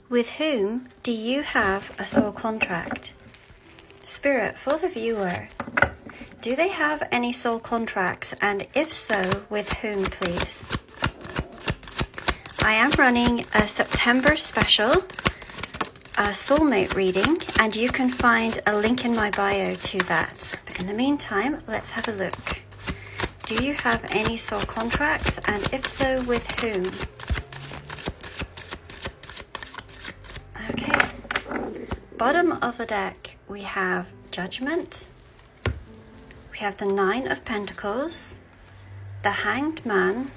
With whom do you have a soul contract? Spirit, for the viewer, do they have any soul contracts, and if so, with whom, please? I am running a September special, a soulmate reading, and you can find a link in my bio to that. But in the meantime, let's have a look. Do you have any soul contracts, and if so, with whom? Okay. Bottom of the deck, we have Judgment. We have the Nine of Pentacles, the Hanged Man,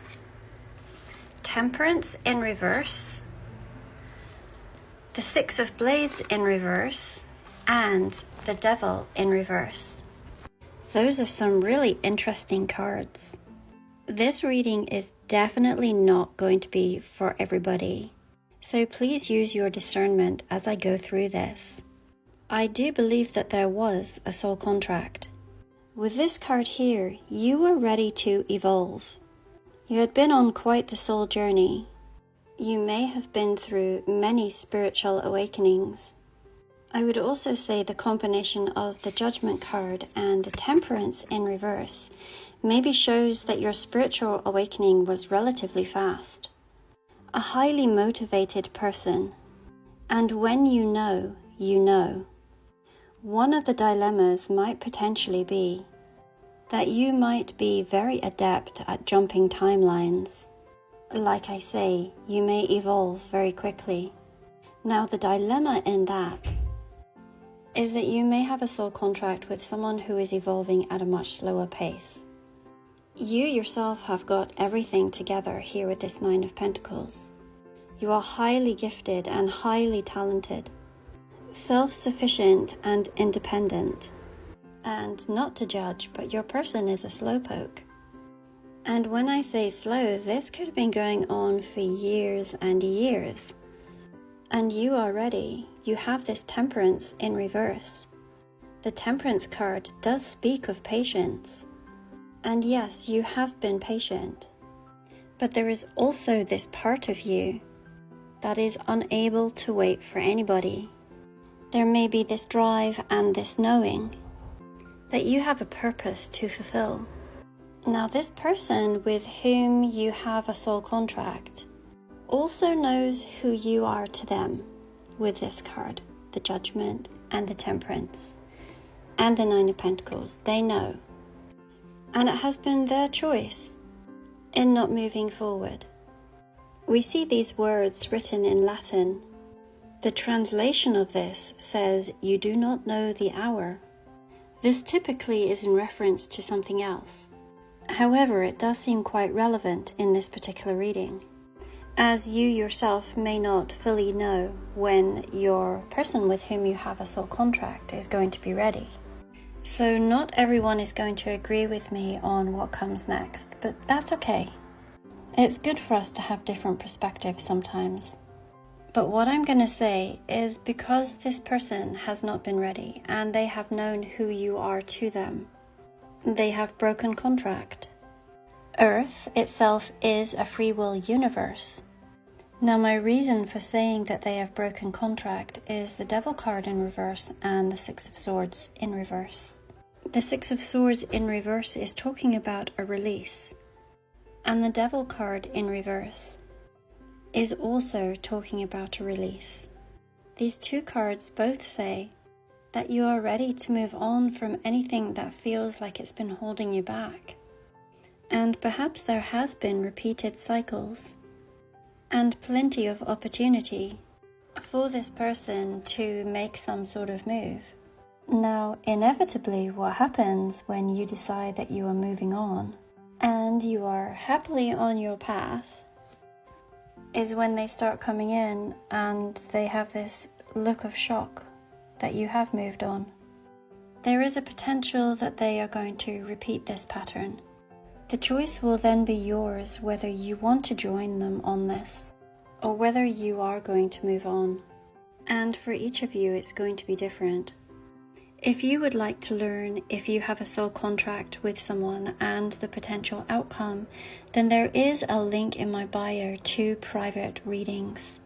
Temperance in reverse, the Six of Blades in reverse, and the Devil in reverse. Those are some really interesting cards. This reading is definitely not going to be for everybody, so please use your discernment as I go through this. I do believe that there was a soul contract. With this card here, you were ready to evolve. You had been on quite the soul journey. You may have been through many spiritual awakenings. I would also say the combination of the Judgment card and the Temperance in reverse maybe shows that your spiritual awakening was relatively fast. A highly motivated person. And when you know, you know. One of the dilemmas might potentially be that you might be very adept at jumping timelines. Like I say, you may evolve very quickly. Now the dilemma in that is that you may have a soul contract with someone who is evolving at a much slower pace. You yourself have got everything together here with this Nine of Pentacles. You are highly gifted and highly talented, self-sufficient and independent. And not to judge, but your person is a slowpoke. And when I say slow, this could have been going on for years and years. And you are ready. You have this Temperance in reverse. The Temperance card does speak of patience. And yes, you have been patient. But there is also this part of you that is unable to wait for anybody. There may be this drive and this knowing that you have a purpose to fulfill. Now this person with whom you have a soul contract also knows who you are to them with this card, the Judgment and the Temperance and the Nine of Pentacles. They know. And it has been their choice in not moving forward. We see these words written in Latin. The translation of this says, "You do not know the hour." This typically is in reference to something else. However, it does seem quite relevant in this particular reading, as you yourself may not fully know when your person with whom you have a soul contract is going to be ready. So not everyone is going to agree with me on what comes next, but that's okay. It's good for us to have different perspectives sometimes. But what I'm going to say is, because this person has not been ready and they have known who you are to them, they have broken contract. Earth itself is a free will universe. Now my reason for saying that they have broken contract is the Devil card in reverse and the Six of Swords in reverse. The Six of Swords in reverse is talking about a release, and the Devil card in reverse is also talking about a release. These two cards both say that you are ready to move on from anything that feels like it's been holding you back. And perhaps there has been repeated cycles and plenty of opportunity for this person to make some sort of move. Now, inevitably, what happens when you decide that you are moving on and you are happily on your path is when they start coming in and they have this look of shock that you have moved on. There is a potential that they are going to repeat this pattern. The choice will then be yours whether you want to join them on this or whether you are going to move on. And for each of you, it's going to be different. If you would like to learn if you have a soul contract with someone and the potential outcome, then there is a link in my bio to private readings.